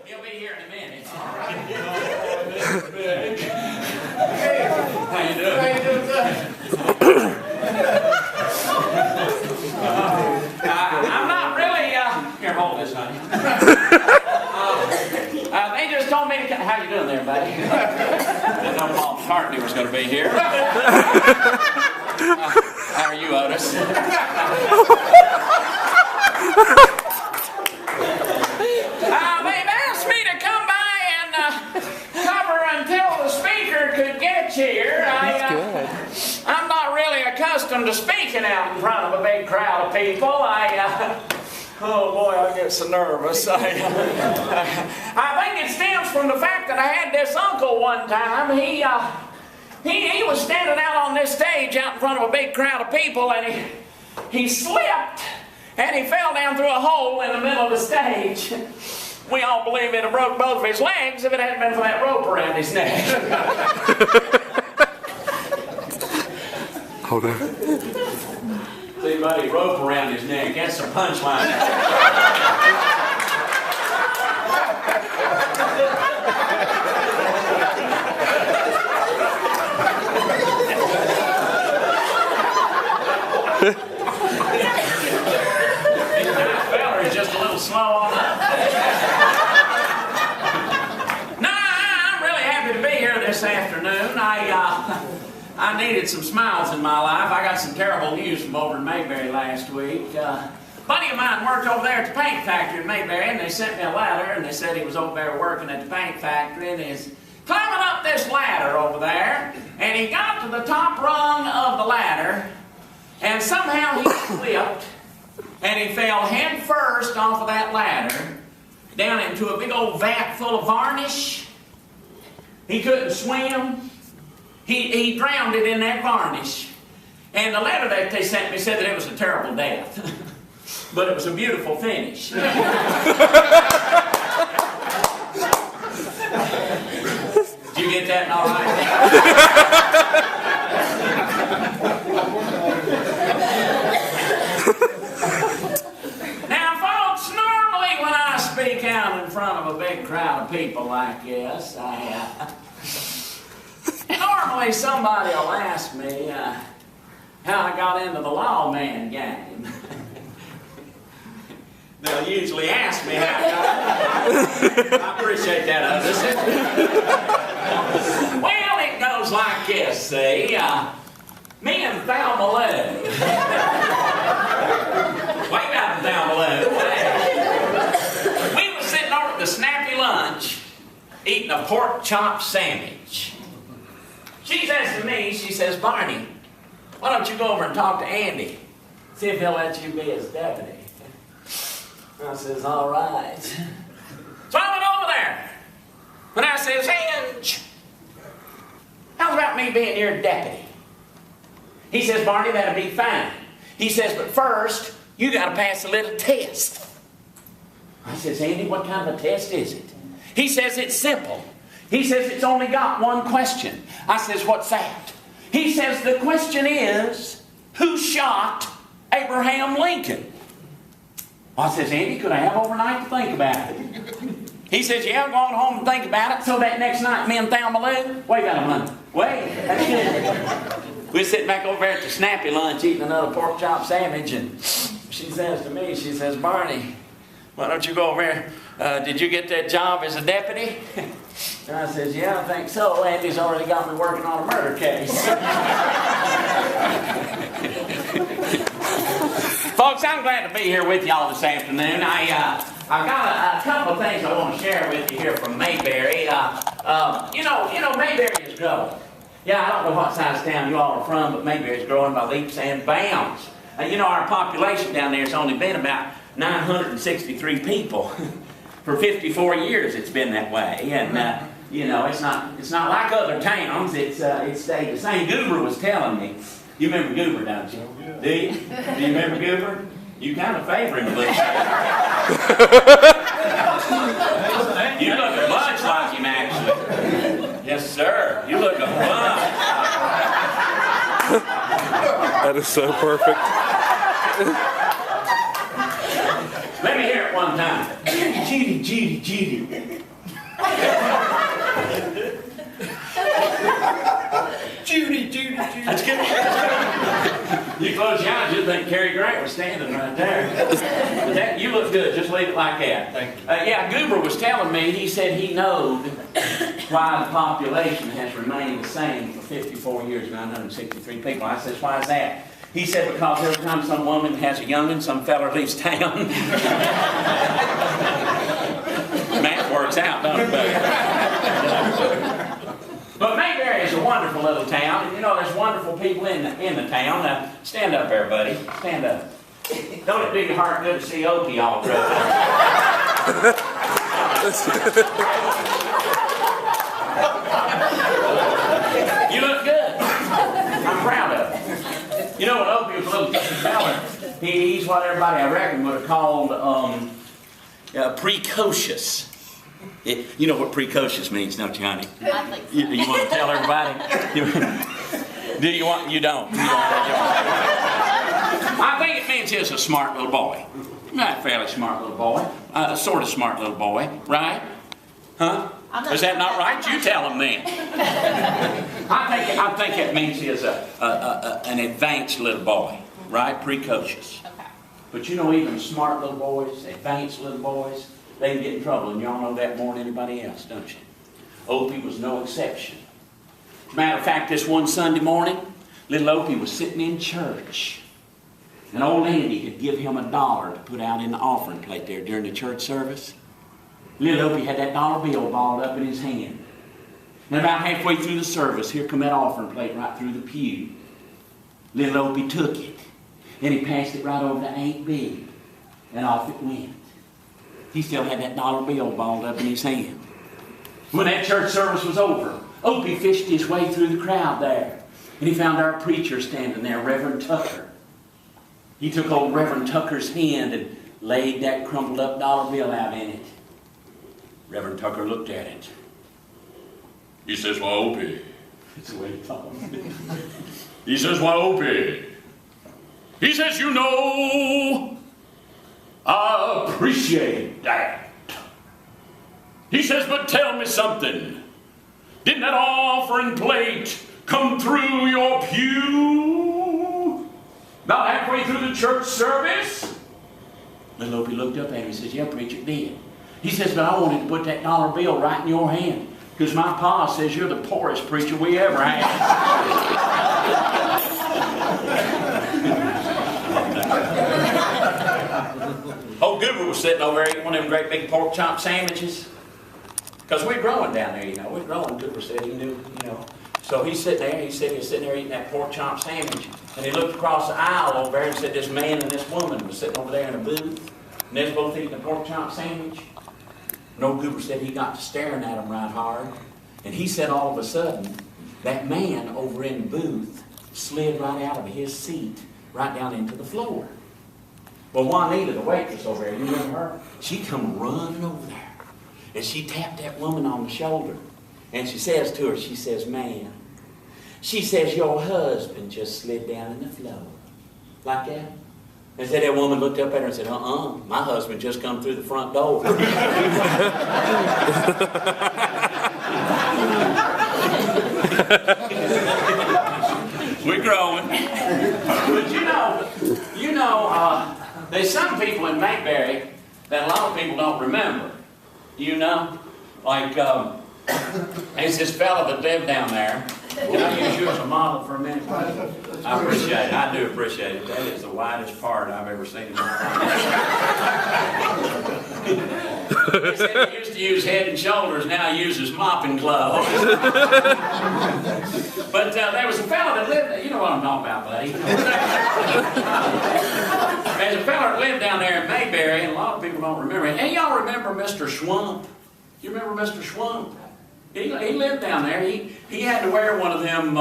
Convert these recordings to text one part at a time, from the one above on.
He'll be here in a minute. All right. How you doing? How you doing, sir? I'm not really, here, hold this, honey. They just told me to, how you doing there, buddy? Didn't know Paul McCartney was going to be here. How are you, Otis? They've asked me to come by and cover until the speaker could get here. I'm not really accustomed to speaking out in front of a big crowd of people. Oh boy, I get so nervous. I think it stems from the fact that I had this uncle one time. He was standing out on this stage out in front of a big crowd of people, and he slipped and he fell down through a hole in the middle of the stage. We all believe it broke both of his legs if it hadn't been for that rope around his neck. Hold on. See, buddy, rope around his neck. That's a punchline. He's just a little slow on that. No, I'm really happy to be here this afternoon. I needed some smiles in my life. I got some terrible news from over in Mayberry last week. A buddy of mine worked over there at the paint factory in Mayberry, and they sent me a ladder, and they said he was over there working at the paint factory, and he's climbing up this ladder over there, and he got to the top rung of the ladder, and somehow he slipped, and he fell head first off of that ladder down into a big old vat full of varnish. He couldn't swim. He drowned it in that varnish. And the letter that they sent me said that it was a terrible death. But it was a beautiful finish. Did you get that all right? Now, folks, normally when I speak out in front of a big crowd of people like this, normally somebody will ask me how I got into the lawman game. They'll usually ask me how I got. I appreciate that, Otis. Well, it goes like this, see. Me and Thelma Lou. Way back in Thelma Lou. We were sitting over at the Snappy Lunch eating a pork chop sandwich. She says to me, she says, Barney, why don't you go over and talk to Andy? See if he'll let you be his deputy. I says, all right. So I went over there. And I says, Hinge, how about me being your deputy? He says, Barney, that'll be fine. He says, but first, you got to pass a little test. I says, Andy, what kind of a test is it? He says, it's simple. He says, it's only got one question. I says, what's that? He says, the question is, who shot Abraham Lincoln? I says, Andy, could I have overnight to think about it? He says, yeah, I'm going home and think about it. So that next night, me and Thelma Lou, wait a minute, wait. We're sitting back over there at the Snappy Lunch eating another pork chop sandwich, and she says to me, she says, Barney, why don't you go over there? Did you get that job as a deputy? And I says, yeah, I think so. Andy's already got me working on a murder case. Folks, I'm glad to be here with y'all this afternoon. I've got a couple of things I want to share with you here from Mayberry. You know, Mayberry is growing. Yeah, I don't know what size town you all are from, but Mayberry is growing by leaps and bounds. Our population down there has only been about 963 people. For 54 years it's been that way, and it's not like other towns. It's stayed the same. Goober was telling me. You remember Goober, don't you? Yeah. Do you? Do you remember Goober? You kind of favor him a little bit. You look much like him, actually. Yes, sir. You look a bunch. That is so perfect. Let me hear it one time. Judy. Judy. That's good. You close your eyes, you'd think Cary Grant was standing right there. But you look good. Just leave it like that. Thank you. Yeah, Goober was telling me, he said he knowed why the population has remained the same for 54 years, 963 people. I said, why is that? He said, because every time some woman has a young'un, some fella leaves town. Math works out, don't it, buddy? But Mayberry is a wonderful little town, and you know there's wonderful people in the town. Now, stand up there, buddy. Stand up. Don't it do your heart good to see Opie all dressed up? You look good. I'm proud of you. You know, when Opie was a little fella, he's what everybody, I reckon, would have called precocious. You know what precocious means, don't you, honey? I think so. You want to tell everybody? Do you want? You don't. I think it means he's a smart little boy. Not a fairly smart little boy. Sort of smart little boy, right? Huh? Is that not right? You tell him then. I think it means he is an advanced little boy, right? Precocious. Okay. But you know, even smart little boys, advanced little boys, they can get in trouble, and y'all know that more than anybody else, don't you? Opie was no exception. As a matter of fact, this one Sunday morning, little Opie was sitting in church. And old Andy had give him $1 to put out in the offering plate there during the church service. Little Opie had that dollar bill balled up in his hand. And about halfway through the service, here come that offering plate right through the pew. Little Opie took it, and he passed it right over to Aunt Bee, and off it went. He still had that dollar bill balled up in his hand. When that church service was over, Opie fished his way through the crowd there, and he found our preacher standing there, Reverend Tucker. He took old Reverend Tucker's hand and laid that crumpled up dollar bill out in it. Reverend Tucker looked at it. He says, "Why, Opie?" That's the way he talked. He says, "Why, Opie?" He says, "You know, I appreciate that." He says, "But tell me something. Didn't that offering plate come through your pew about halfway through the church service?" Little Opie looked up at him and says, "Yeah, preacher, it did." He says, "But I wanted to put that dollar bill right in your hand, because my pa says you're the poorest preacher we ever had." Old Goober was sitting over there eating one of them great big pork chop sandwiches. Because we're growing down there, you know. We're growing, Goober said he knew, you know. So he's sitting there, he said he was sitting there eating that pork chop sandwich. And he looked across the aisle over there and said this man and this woman was sitting over there in a booth. And they was both eating a pork chop sandwich. And old Goober said he got to staring at them right hard. And he said all of a sudden, that man over in the booth slid right out of his seat, right down into the floor. Well, Juanita, the waitress over there, you remember her? She come running over there. And she tapped that woman on the shoulder. And she says to her, she says, "Ma'am," she says, "your husband just slid down in the floor." Like that. And said that woman looked up at her and said, "My husband just come through the front door." We're growing. But you know, there's some people in Mayberry that a lot of people don't remember. You know? Like, there's this fella that lived down there. Can I use you as a model for a minute, buddy? I appreciate it. I do appreciate it. That is the widest part I've ever seen in my life. He said he used to use Head and Shoulders, now he uses mopping gloves. But there was a fella that lived there. You know what I'm talking about, buddy. There's a fella that lived down there in Mayberry, and a lot of people don't remember it. Hey, y'all remember Mr. Schwump? You remember Mr. Schwump? He lived down there. He had to wear one of them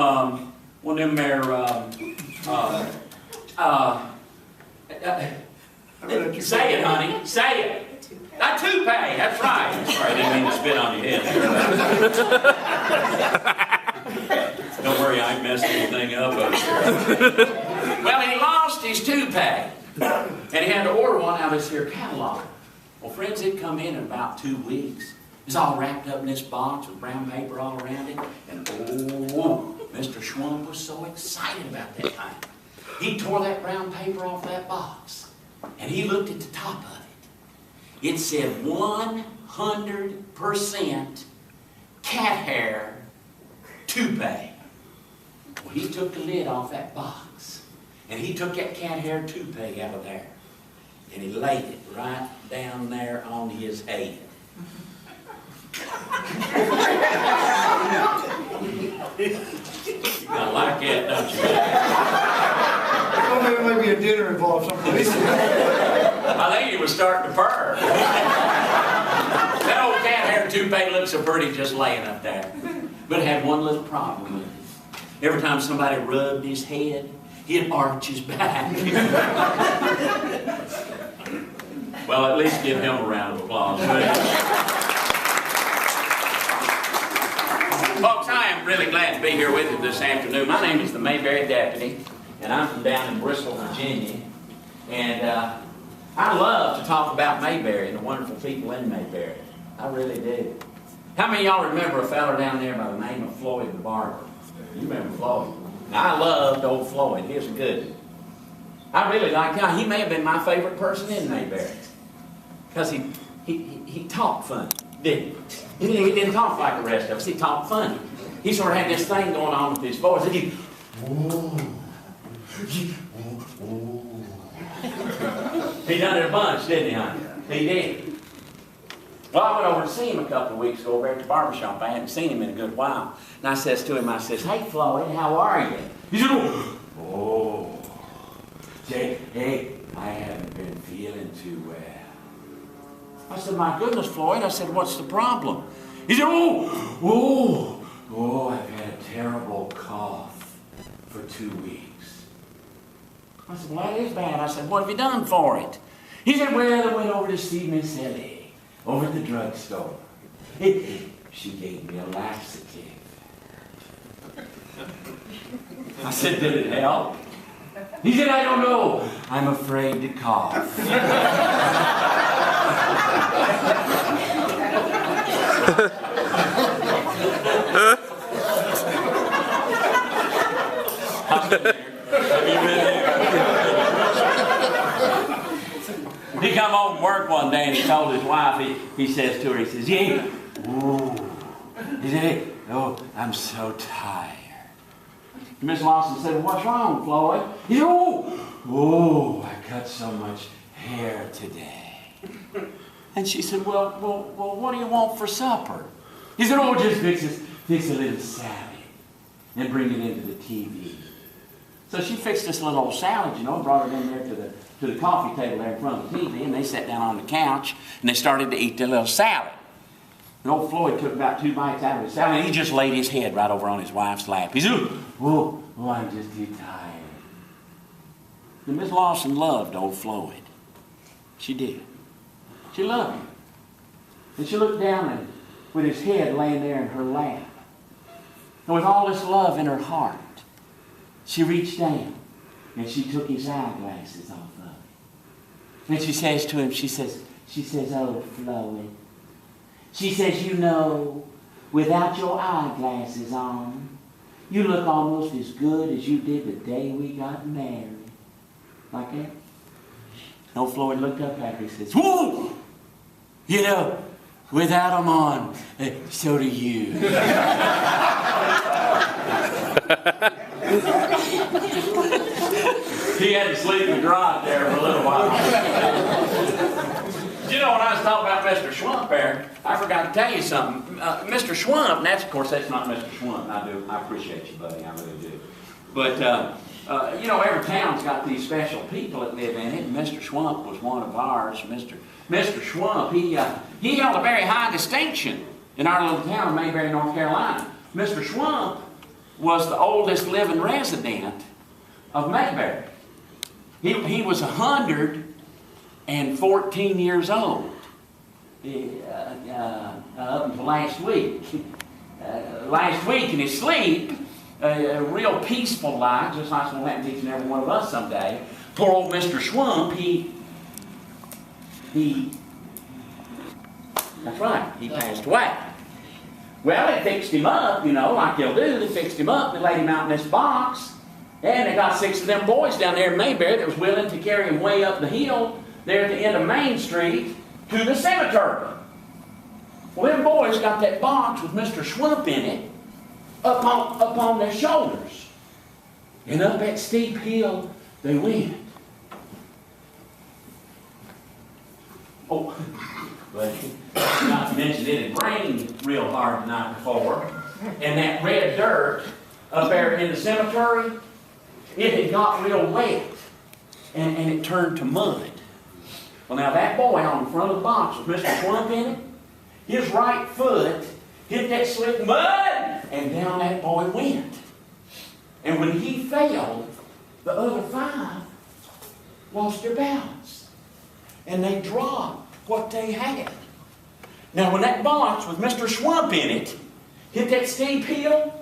say it, honey. Say it. A toupee. That's right. I'm sorry, I didn't mean to spit on your head. Don't worry, I ain't messed anything up. Well, he lost his toupee, and he had to order one out of his here catalog. Well, friends, it come in about 2 weeks. It's all wrapped up in this box with brown paper all around it. And oh, Mr. Schwump was so excited about that time. He tore that brown paper off that box. And he looked at the top of it. It said 100% cat hair toupee. Well, he took the lid off that box. And he took that cat hair toupee out of there. And he laid it right down there on his head. You're gonna like that, don't you? Well, maybe a dinner involved someplace. I think he was starting to purr. That old cat hair toupee looked so pretty just laying up there. But it had one little problem with it. Every time somebody rubbed his head, he'd arch his back. Well, at least give him a round of applause. Folks, I am really glad to be here with you this afternoon. My name is the Mayberry Deputy, and I'm from down in Bristol, Virginia. And I love to talk about Mayberry and the wonderful people in Mayberry. I really do. How many of y'all remember a fella down there by the name of Floyd the barber? You remember Floyd? Now, I loved old Floyd. He was a good one. I really liked him. He may have been my favorite person in Mayberry. Because he talked funny, didn't he? He didn't talk like the rest of us. He talked funny. He sort of had this thing going on with his voice. He done it a bunch, didn't he, honey? He did. Well, I went over to see him a couple of weeks ago over at the barber shop. I hadn't seen him in a good while. And I says to him, I says, "Hey, Floyd, how are you?" He said, "Oh, hey, I haven't been feeling too well." I said, "My goodness, Floyd." I said, "What's the problem?" He said, "Oh, I've had a terrible cough for 2 weeks." I said, "Well, that is bad." I said, "What have you done for it?" He said, "Well, I went over to see Miss Ellie over at the drugstore. She gave me a laxative." I said, "Did it help?" He said, "I don't know. I'm afraid to cough." He come home from work one day and he told his wife, he says to her, he says, "Yeah, he said, oh, I'm so tired." Miss Lawson said, "What's wrong, Floyd?" He said, "Oh, I cut so much hair today." And she said, well, what do you want for supper?" He said, "Oh, just fix a little salad and bring it into the TV." So she fixed this little old salad, you know, and brought it in there to the coffee table there in front of the TV, and they sat down on the couch and they started to eat their little salad. And old Floyd took about 2 bites out of his salad, and he just laid his head right over on his wife's lap. He said, oh, I'm just too tired." And Miss Lawson loved old Floyd. She did. She loved him. And she looked down and with his head laying there in her lap, and with all this love in her heart, she reached down and she took his eyeglasses off of him. And she says to him, she says, "Oh, Floyd," she says, "you know, without your eyeglasses on, you look almost as good as you did the day we got married." Like that. Old Floyd looked up at her and says, "Whoa! You know, without them on, so do you." He had to sleep in the garage there for a little while. You know, when I was talking about Mr. Schwump there, I forgot to tell you something. Mr. Schwump, and that's not Mr. Schwump. I appreciate you, buddy. I really do. But, you know, every town's got these special people that live in it, and Mr. Schwump was one of ours. Mr. Schwump, he held a very high distinction in our little town of Mayberry, North Carolina. Mr. Schwump was the oldest living resident of Mayberry. He was 114 years old up until last week. Last week in his sleep, a real peaceful life, just like it's going to happen to each and every one of us someday. Poor old Mr. Schwump, he That's right, he passed away. Well, they fixed him up, you know, like they'll do. They fixed him up, they laid him out in this box, and they got 6 of them boys down there in Mayberry that was willing to carry him way up the hill, there at the end of Main Street, to the cemetery. Well, them boys got that box with Mr. Swamp in it up on their shoulders. And up that steep hill they went. Oh, but not to mention it had rained real hard the night before. And that red dirt up there in the cemetery, it had got real wet. And it turned to mud. Well, now that boy on the front of the box with Mr. Swamp in it, his right foot hit that slick mud, and down that boy went. And when he fell, the other 5 lost their balance. And they dropped what they had. Now, when that box with Mr. Swamp in it hit that steep hill,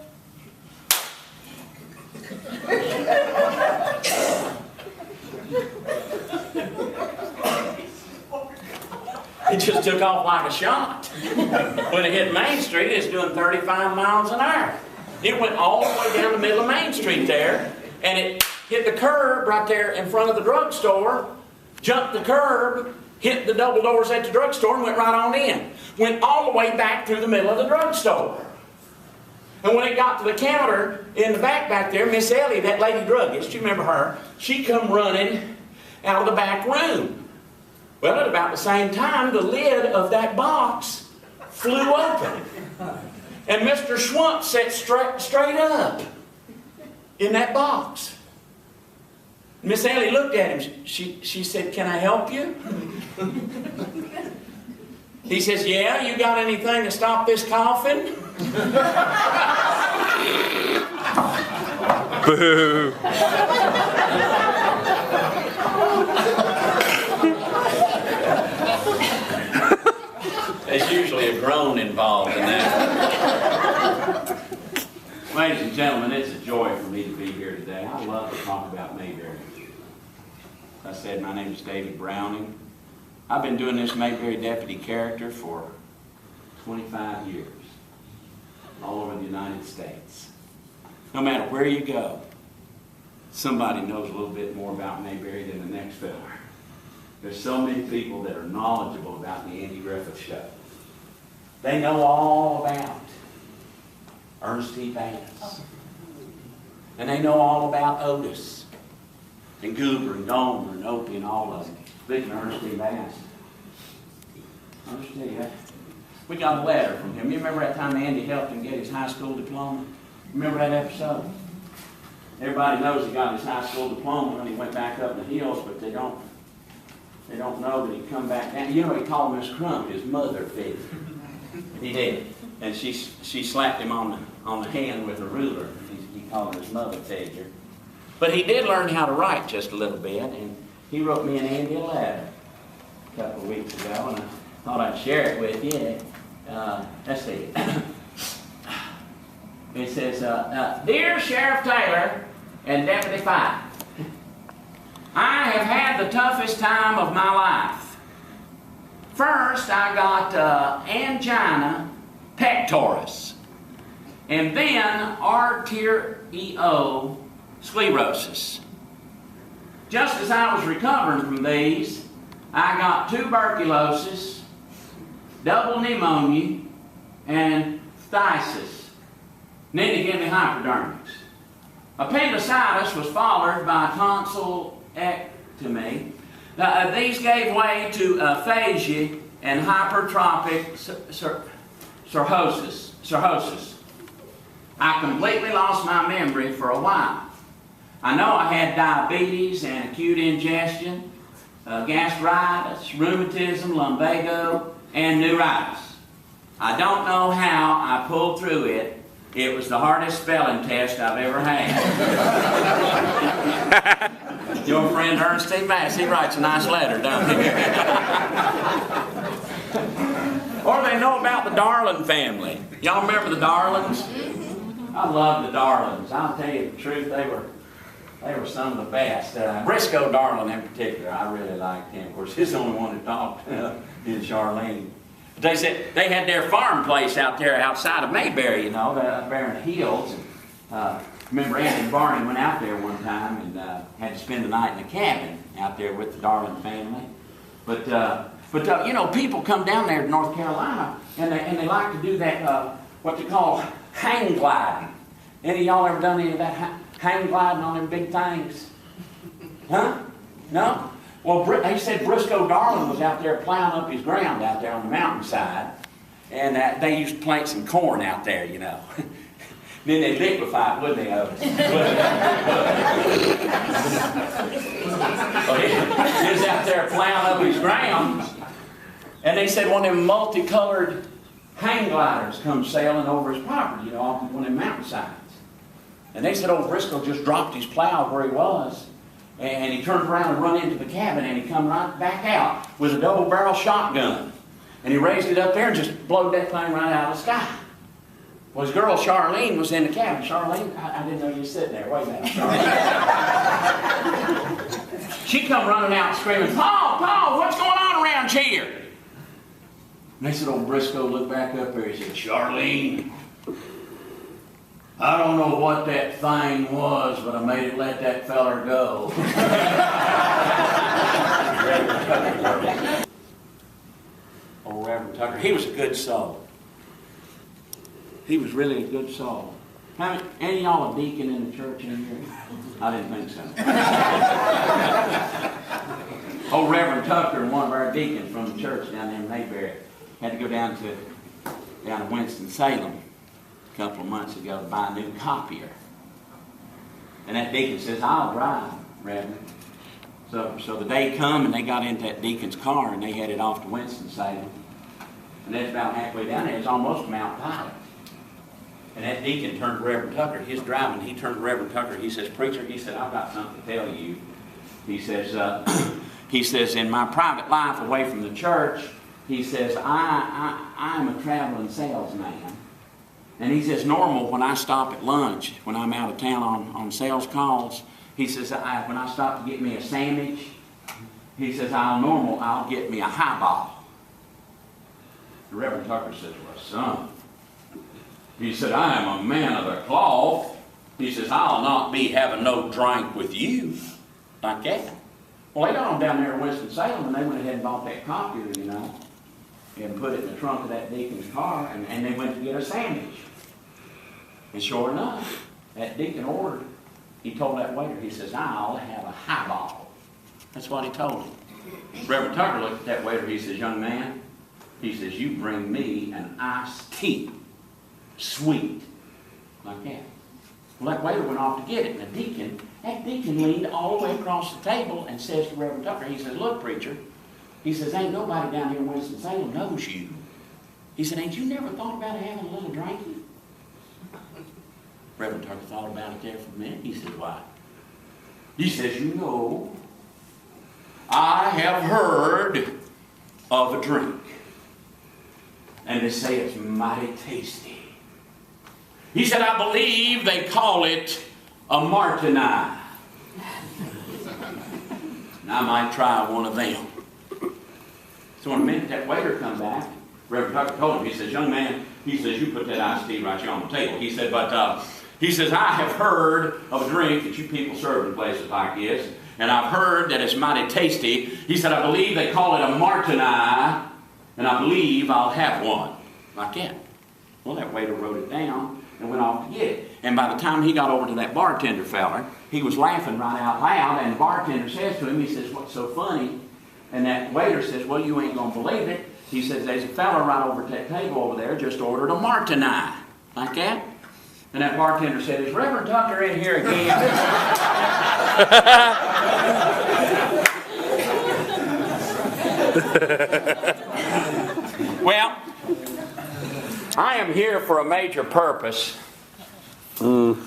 it just took off like a shot. When it hit Main Street, it's doing 35 miles an hour. It went all the way down the middle of Main Street there, and it hit the curb right there in front of the drugstore, jumped the curb, hit the double doors at the drugstore, and went right on in. Went all the way back through the middle of the drugstore. And when it got to the counter in the back there, Miss Ellie, that lady druggist, you remember her, she come running out of the back room. Well, at about the same time, the lid of that box flew open. And Mr. Swamp sat straight up in that box. Miss Ellie looked at him. She said, "Can I help you?" He says, "Yeah, you got anything to stop this coughing?" Boo! There's usually a groan involved in that. Ladies and gentlemen, it's a joy for me to be here today. I love to talk about Mayberry. As I said, my name is David Browning. I've been doing this Mayberry Deputy character for 25 years, all over the United States. No matter where you go, somebody knows a little bit more about Mayberry than the next fella. There's so many people that are knowledgeable about the Andy Griffith Show. They know all about Ernest T. Bass. And they know all about Otis and Goober and Gomer and Opie and all of them. Speaking of Ernest T. Bass, Ernest T. We got a letter from him. You remember that time Andy helped him get his high school diploma? Remember that episode? Everybody knows he got his high school diploma when he went back up in the hills, but they don't know that he come back down. You know, he called Miss Crump his mother figure. He did. And she slapped him on the hand with a ruler. He called her his mother figure. But he did learn how to write just a little bit, and he wrote me and Andy a letter a couple of weeks ago, and I thought I'd share it with you. Let's see. It says, "Dear Sheriff Taylor and Deputy Fife, I have had the toughest time of my life. First, I got angina pectoris, and then arteriosclerosis. Just as I was recovering from these, I got tuberculosis, double pneumonia, and phthisis. And then they gave me hypodermics. Appendicitis was followed by tonsillectomy. These gave way to aphasia and hypertrophic cirrhosis. I completely lost my memory for a while. I know I had diabetes and acute indigestion, gastritis, rheumatism, lumbago, and neuritis. I don't know how I pulled through it. It was the hardest spelling test I've ever had." Your friend Ernest T. Bass, he writes a nice letter, doesn't he? Or they know about the Darling family. Y'all remember the Darlings? I love the Darlings. I'll tell you the truth, they were some of the best. Briscoe Darling in particular, I really liked him. Of course, he's the only one who talked in Charlene. They said they had their farm place out there outside of Mayberry, you know, up there in the hills. And, remember Andy and Barney went out there one time and had to spend the night in a cabin out there with the Darling family. But you know, people come down there to North Carolina and they like to do that, what they call hang gliding. Any of y'all ever done any of that hang gliding on them big things? Huh? No? Well, they said Briscoe Darling was out there plowing up his ground out there on the mountainside. And they used to plant some corn out there, you know. Then they'd liquefy it, wouldn't they? Well, he was out there plowing up his ground. And they said one of them multicolored hang gliders come sailing over his property, you know, off one of them mountainsides. And they said old Briscoe just dropped his plow where he was. And he turned around and run into the cabin, and he come right back out with a double-barrel shotgun. And he raised it up there and just blowed that thing right out of the sky. Well, his girl Charlene was in the cabin. Charlene, I didn't know you were sitting there. Wait a minute, Charlene. She come running out screaming, Paul, what's going on around here? And they said, old Briscoe looked back up there. He said, Charlene, I don't know what that thing was, but I made it let that feller go. Old Reverend Tucker, he was a good soul. He was really a good soul. Any of y'all a deacon in the church in here? I didn't think so. Old Reverend Tucker and one of our deacons from the church down there in Mayberry had to go down to Winston-Salem a couple of months ago to buy a new copier. And that deacon says, I'll drive, Reverend. So the day come and they got into that deacon's car and they headed off to Winston-Salem. And that's about halfway down there. It's almost Mount Pilot. And that deacon turned to Reverend Tucker. He's driving. He turned to Reverend Tucker. He says, Preacher, he said, I've got something to tell you. He says, in my private life away from the church, he says, I'm a traveling salesman. And he says, normal when I stop at lunch, when I'm out of town on sales calls, he says, when I stop to get me a sandwich, he says, I'll get me a highball. The Reverend Tucker says, well, son, he said, I am a man of the cloth. He says, I'll not be having no drink with you. Like that. Well, they got on down there in Winston-Salem and they went ahead and bought that copier, you know, and put it in the trunk of that deacon's car, and they went to get a sandwich. And sure enough, that deacon ordered, he told that waiter, he says, I'll have a highball. That's what he told him. Reverend Tucker looked at that waiter, he says, young man, he says, you bring me an iced tea. Sweet. Like that. Well, that waiter went off to get it, and that deacon leaned all the way across the table and says to Reverend Tucker, he says, look, preacher, he says, ain't nobody down here in Winston-Salem knows you. He said, ain't you never thought about having a little drinky? Reverend Tucker thought about it there for a minute. He said, why? He says, you know, I have heard of a drink, and they say it's mighty tasty. He said, I believe they call it a martini. And I might try one of them. So in a minute, that waiter come back. Reverend Tucker told him, he says, young man, he says, you put that iced tea right here on the table. He said, but he says, I have heard of a drink that you people serve in places like this, and I've heard that it's mighty tasty. He said, I believe they call it a martini, and I believe I'll have one. Like that. Well, that waiter wrote it down and went off to get it. And by the time he got over to that bartender feller, he was laughing right out loud, and the bartender says to him, he says, what's so funny? And that waiter says, well, you ain't going to believe it. He says, there's a fella right over at that table over there just ordered a martini. Like that? And that bartender said, is Reverend Tucker in here again? Well, I am here for a major purpose. You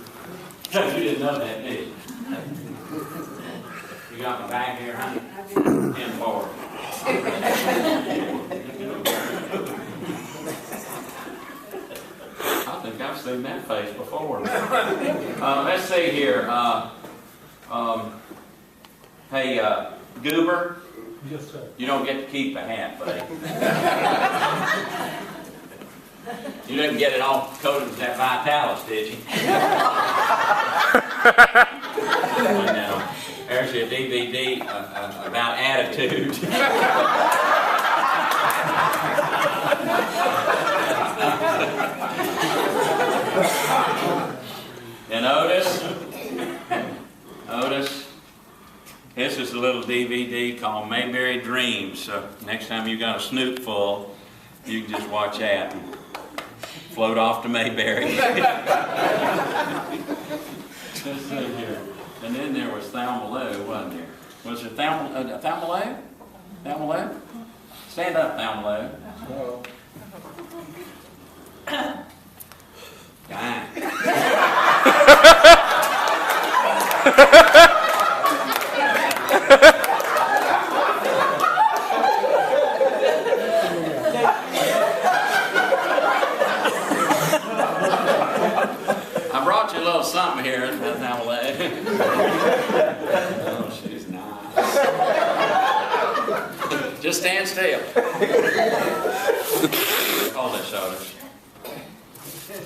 didn't know that, did you? You got my bag here, honey? 10-4. I think I've seen that face before. Let's see here. Hey, Goober, Yes, sir. You don't get to keep a hat, buddy. You didn't get it all coated with that Vitalis, did you? And, there's your DVD about attitude. And Otis, this is a little DVD called Mayberry Dreams. So next time you got a snoot full, you can just watch that and float off to Mayberry. Let's see here. And then there was Thelma Lou, wasn't there? Was there Thelma Lou? Thelma Lou? Stand up, Thelma Lou. No. Dang. I brought you a little something here, Thelma Lou. Oh, she's nice. Just stand still. Hold this, Otis.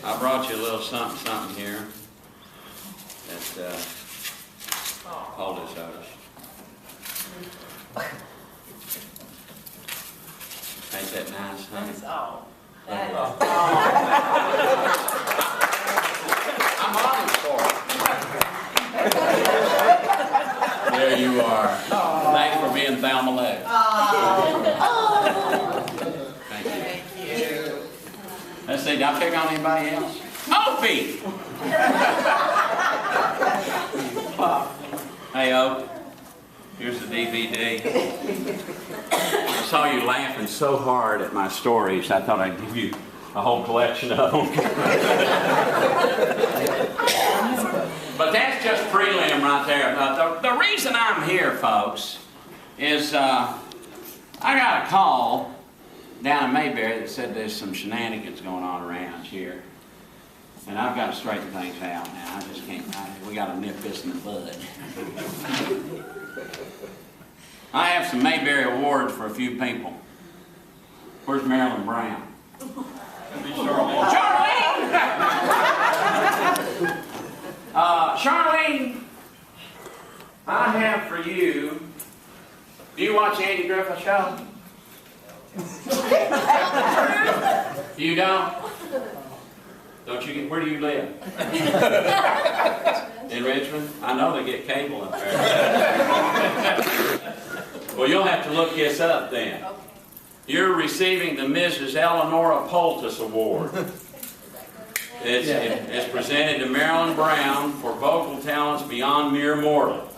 I brought you a little something here. That, hold this, Otis. Ain't that nice, honey? That's all. That is all. all. I'm honest for it. There you are. Thanks for being Thelma Lou. Thank you. Thank you. Let's see, did I pick on anybody else? Opie! Hey, Opie. Here's the DVD. I saw you laughing so hard at my stories, I thought I'd give you a whole collection of them. But that's just prelim right there. The reason I'm here, folks, is I got a call down in Mayberry that said there's some shenanigans going on around here. And I've got to straighten things out now. I just can't, we got to nip this in the bud. I have some Mayberry awards for a few people. Where's Marilyn Brown? Charlene! Charlene, I have for you, do you watch the Andy Griffith Show? You don't? Don't you get, where do you live? In Richmond? I know they get cable up there. Well, you'll have to look this up then. You're receiving the Mrs. Eleanora Poultice Award. It's presented to Marilyn Brown for vocal talents beyond mere mortal.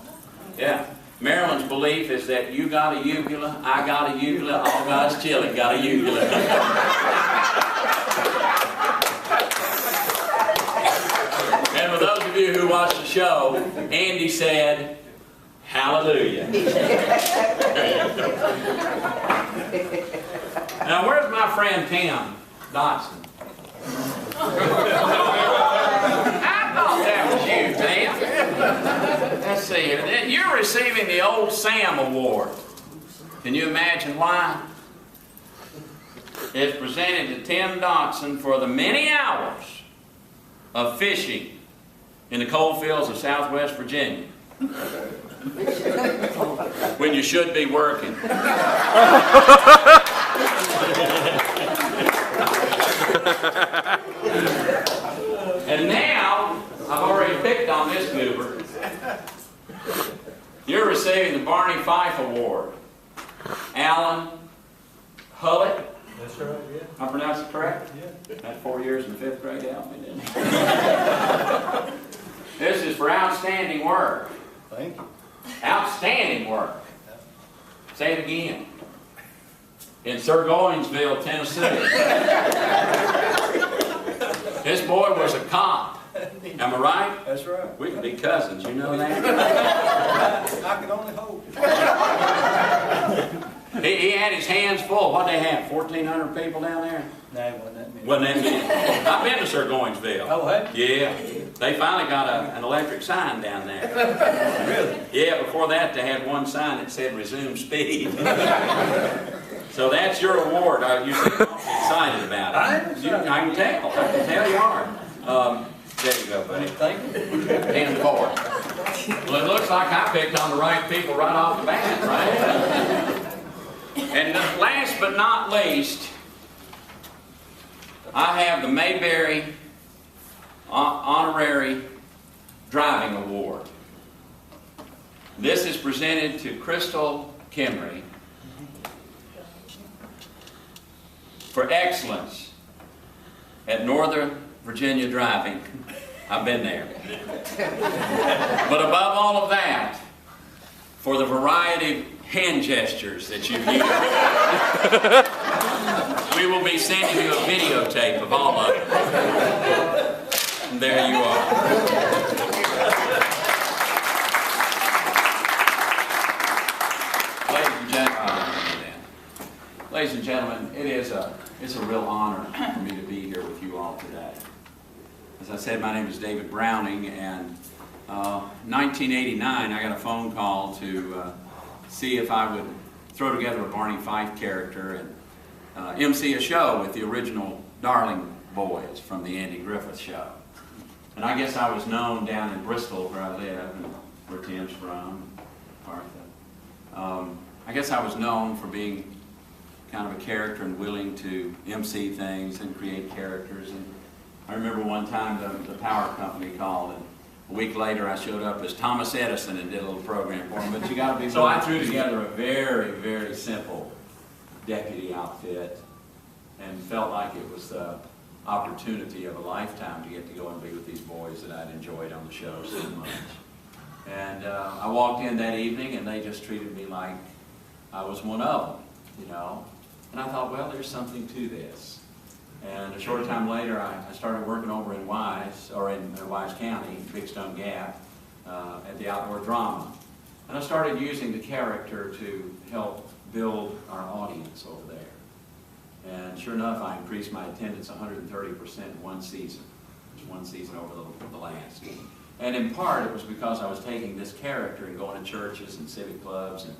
Yeah. Marilyn's belief is that you got a uvula, I got a uvula, all God's children got a uvula. And for those of you who watched the show, Andy said, hallelujah. Now, where's my friend Tim Dotson? I thought that was you, Tim. Let's see here. You're receiving the Old Sam Award. Can you imagine why? It's presented to Tim Dotson for the many hours of fishing in the coal fields of Southwest Virginia. When you should be working. And now, I've already picked on this goober. You're receiving the Barney Fife Award. Alan Hullett. That's right, yeah. I pronounced it correct? Yeah. Had 4 years in the 5th grade to help me, didn't he? This is for outstanding work. Thank you. Outstanding work. Say it again. In Sirgoinsville, Tennessee. This boy was a cop. Am I right? That's right. We could be cousins, you know that? I can only hope. He had his hands full. What they have, 1,400 people down there? No, it wasn't that many. Wasn't that many? I've been to Sir Goingsville. Oh, have you? Yeah. They finally got an electric sign down there. Really? Yeah, before that they had one sign that said resume speed. So that's your award. You seem excited about it. I am excited. I can tell. I can tell you are. There you go, buddy. Thank you. Hand forward. Well, it looks like I picked on the right people right off the bat, right? And last but not least, I have the Mayberry Honorary Driving Award. This is presented to Crystal Kimry for excellence at Northern Virginia driving. I've been there. But above all of that, for the variety of hand gestures that you've used, we will be sending you a videotape of all of them. And there you are. Ladies and gentlemen, it's a real honor for me to be here with you all today. As I said, my name is David Browning, and 1989 I got a phone call to see if I would throw together a Barney Fife character and MC a show with the original Darling Boys from the Andy Griffith Show. And I guess I was known down in Bristol, where I live, and where Tim's from, Martha. I guess I was known for being kind of a character and willing to MC things and create characters. And I remember one time the power company called, and a week later I showed up as Thomas Edison and did a little program for them. But you got to be. So I threw together a very, very simple deputy outfit, and felt like it was the opportunity of a lifetime to get to go and be with these boys that I'd enjoyed on the show so much. And I walked in that evening, and they just treated me like I was one of them, you know. And I thought, well, there's something to this. And a short time later, I started working over in Wise County, Big Stone Gap, at the Outdoor Drama. And I started using the character to help build our audience over there. And sure enough, I increased my attendance 130% in one season. Just one season over the last. And in part, it was because I was taking this character and going to churches and civic clubs and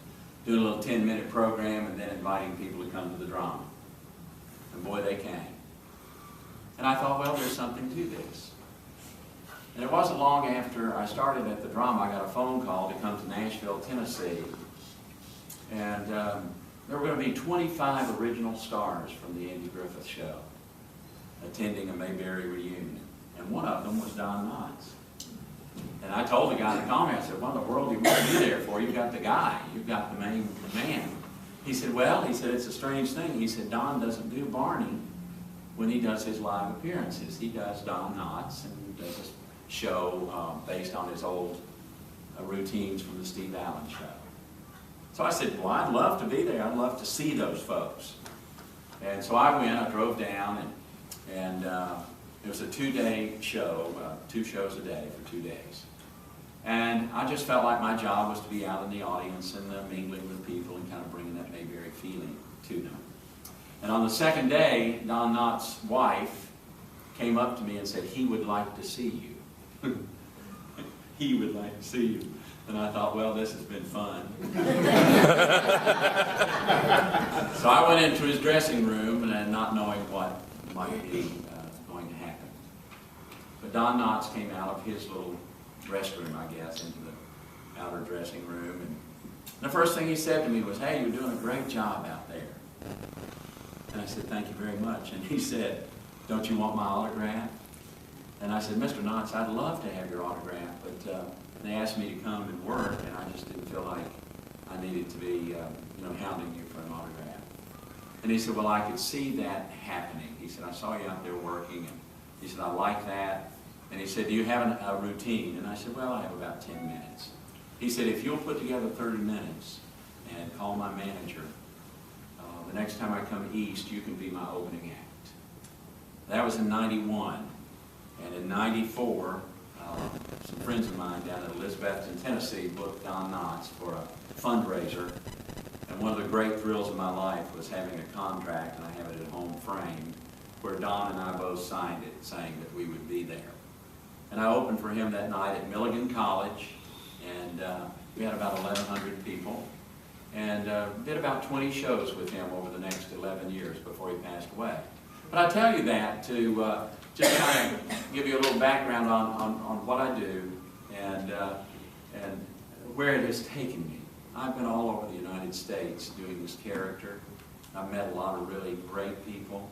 doing a little 10-minute program and then inviting people to come to the drama. And boy, they came. And I thought, well, there's something to this. And it wasn't long after I started at the drama, I got a phone call to come to Nashville, Tennessee. And there were going to be 25 original stars from the Andy Griffith Show attending a Mayberry reunion. And one of them was Don Knotts. And I told the guy in the comment, I said, what in the world do you want to be there for? You've got the guy. You've got the main man. He said, well, it's a strange thing. He said, Don doesn't do Barney when he does his live appearances. He does Don Knotts and does a show based on his old routines from the Steve Allen Show. So I said, well, I'd love to be there. I'd love to see those folks. And so I went, I drove down, and it was a 2-day show, 2 shows a day for 2 days. And I just felt like my job was to be out in the audience and mingling with people and kind of bringing that Mayberry feeling to them. And on the second day, Don Knotts' wife came up to me and said, he would like to see you. He would like to see you. And I thought, well, this has been fun. So I went into his dressing room and not knowing what might be going to happen. But Don Knotts came out of his little restroom, I guess, into the outer dressing room. And the first thing he said to me was, hey, you're doing a great job out there. And I said, thank you very much. And he said, don't you want my autograph? And I said, Mr. Knotts, I'd love to have your autograph, but they asked me to come and work, and I just didn't feel like I needed to be, hounding you for an autograph. And he said, well, I could see that happening. He said, I saw you out there working, and he said, I like that. And he said, do you have a routine? And I said, well, I have about 10 minutes. He said, if you'll put together 30 minutes and call my manager, the next time I come east, you can be my opening act. That was in '91. And in '94, some friends of mine down in Elizabethton, Tennessee, booked Don Knotts for a fundraiser. And one of the great thrills of my life was having a contract, and I have it at home framed, where Don and I both signed it, saying that we would be there. And I opened for him that night at Milligan College, and we had about 1,100 people, and did about 20 shows with him over the next 11 years before he passed away. But I tell you that to just kind of give you a little background on what I do and where it has taken me. I've been all over the United States doing this character. I've met a lot of really great people.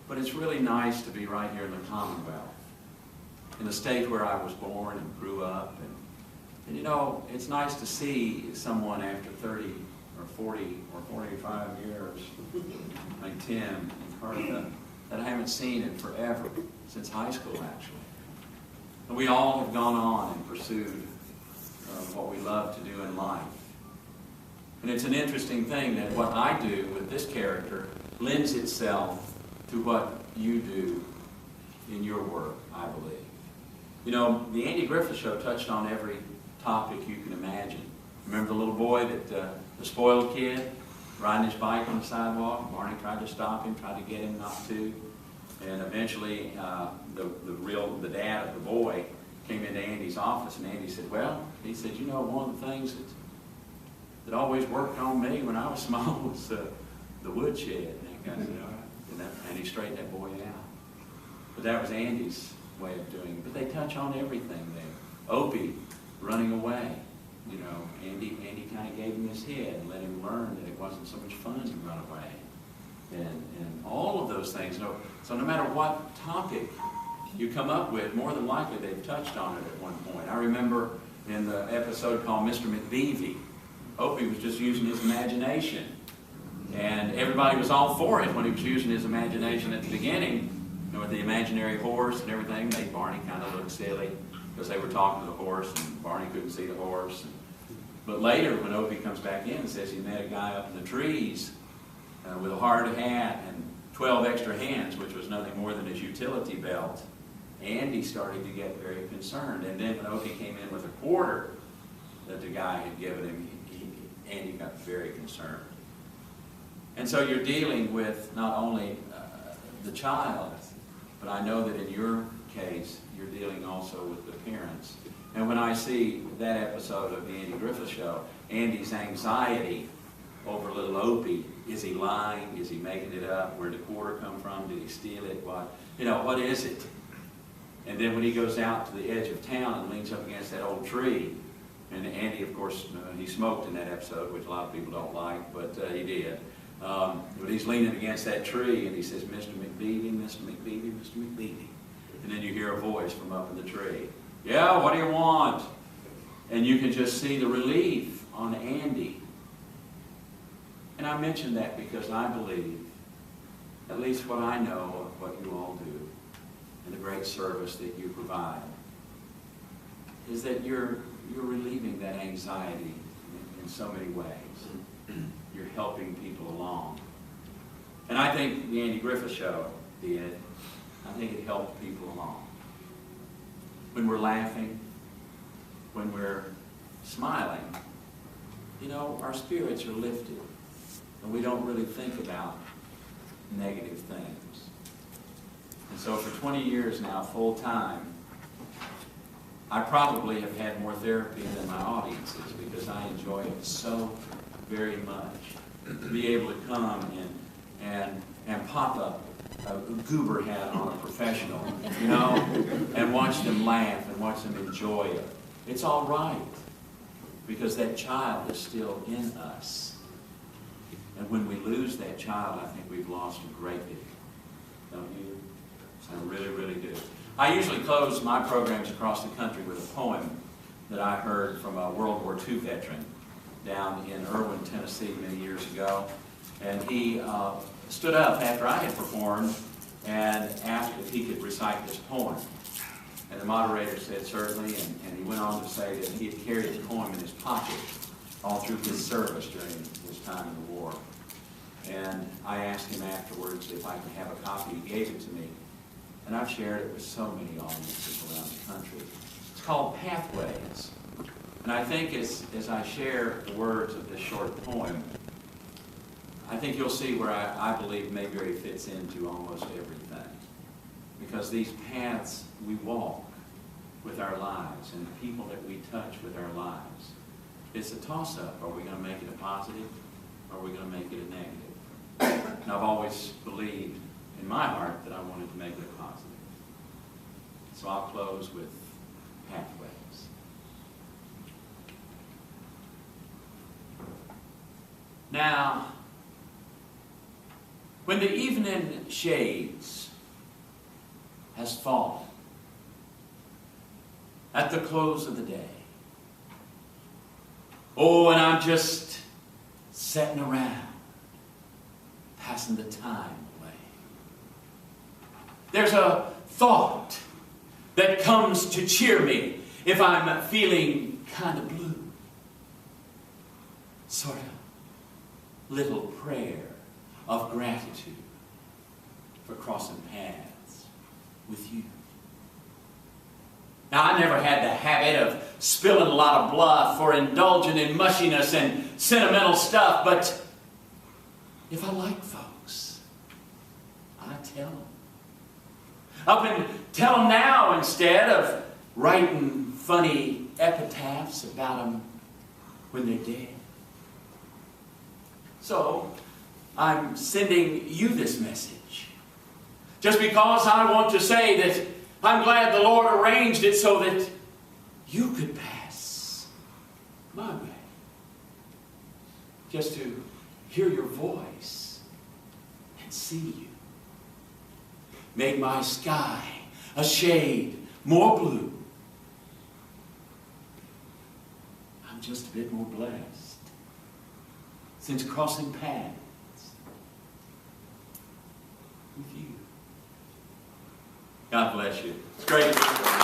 But it's really nice to be right here in the Commonwealth, in the state where I was born and grew up. And you know, it's nice to see someone after 30 or 40 or 45 years, like Tim and Cartha, that I haven't seen in forever, since high school actually. And we all have gone on in pursuit of what we love to do in life. And it's an interesting thing that what I do with this character lends itself to what you do in your work, I believe. You know, the Andy Griffith Show touched on every topic you can imagine. Remember the little boy, the spoiled kid, riding his bike on the sidewalk? Barney tried to stop him, tried to get him not to. And eventually, the dad of the boy came into Andy's office, and Andy said, well, he said, you know, one of the things that always worked on me when I was small was the woodshed. And that guy said, all right. And he straightened that boy out. But that was Andy's way of doing it. But they touch on everything there. Opie running away. You know, Andy kind of gave him his head and let him learn that it wasn't so much fun to run away. And all of those things. So no matter what topic you come up with, more than likely they've touched on it at one point. I remember in the episode called Mr. McBeevy, Opie was just using his imagination. And everybody was all for it when he was using his imagination at the beginning. You know, with the imaginary horse and everything, made Barney kind of look silly because they were talking to the horse and Barney couldn't see the horse. But later, when Opie comes back in and says he met a guy up in the trees with a hard hat and 12 extra hands, which was nothing more than his utility belt, Andy started to get very concerned. And then when Opie came in with a quarter that the guy had given him, Andy got very concerned. And so you're dealing with not only the child, but I know that in your case, you're dealing also with the parents. And when I see that episode of the Andy Griffith Show, Andy's anxiety over little Opie, is he lying? Is he making it up? Where'd the quarter come from? Did he steal it? What is it? And then when he goes out to the edge of town and leans up against that old tree, and Andy, of course, he smoked in that episode, which a lot of people don't like, but he did. But he's leaning against that tree, and he says, Mr. McBeevy, Mr. McBeevy, Mr. McBeevy. And then you hear a voice from up in the tree. Yeah, what do you want? And you can just see the relief on Andy. And I mention that because I believe, at least what I know of what you all do, and the great service that you provide, is that you're relieving that anxiety in so many ways. You're helping people along. And I think the Andy Griffith Show did. I think it helped people along. When we're laughing, when we're smiling, you know, our spirits are lifted. And we don't really think about negative things. And so for 20 years now, full time, I probably have had more therapy than my audiences because I enjoy it so very much. To be able to come and pop up a goober hat on a professional, you know, and watch them laugh and watch them enjoy it. It's all right because that child is still in us. And when we lose that child, I think we've lost a great deal. Don't you? I really, really do. I usually close my programs across the country with a poem that I heard from a World War II veteran down in Irwin, Tennessee many years ago. And he stood up after I had performed and asked if he could recite this poem. And the moderator said certainly, and he went on to say that he had carried the poem in his pocket all through his service during his time in the war. And I asked him afterwards if I could have a copy. He gave it to me. And I've shared it with so many audiences around the country. It's called Pathways. And I think as I share the words of this short poem, I think you'll see where I believe Mayberry fits into almost everything. Because these paths we walk with our lives and the people that we touch with our lives, it's a toss-up. Are we going to make it a positive or are we going to make it a negative? And I've always believed in my heart that I wanted to make it a positive. So I'll close with pathways. Now, when the evening shades has fallen at the close of the day, oh, and I'm just sitting around, passing the time away. There's a thought that comes to cheer me if I'm feeling kind of blue. Sort of little prayer of gratitude for crossing paths with you. Now, I never had the habit of spilling a lot of bluff or indulging in mushiness and sentimental stuff, but if I like folks, I tell them. Up and tell them now instead of writing funny epitaphs about them when they're dead. So, I'm sending you this message just because I want to say that I'm glad the Lord arranged it so that you could pass my way. Just to hear your voice and see you. Made my sky a shade more blue. I'm just a bit more blessed since crossing paths with you. God bless you. It's great.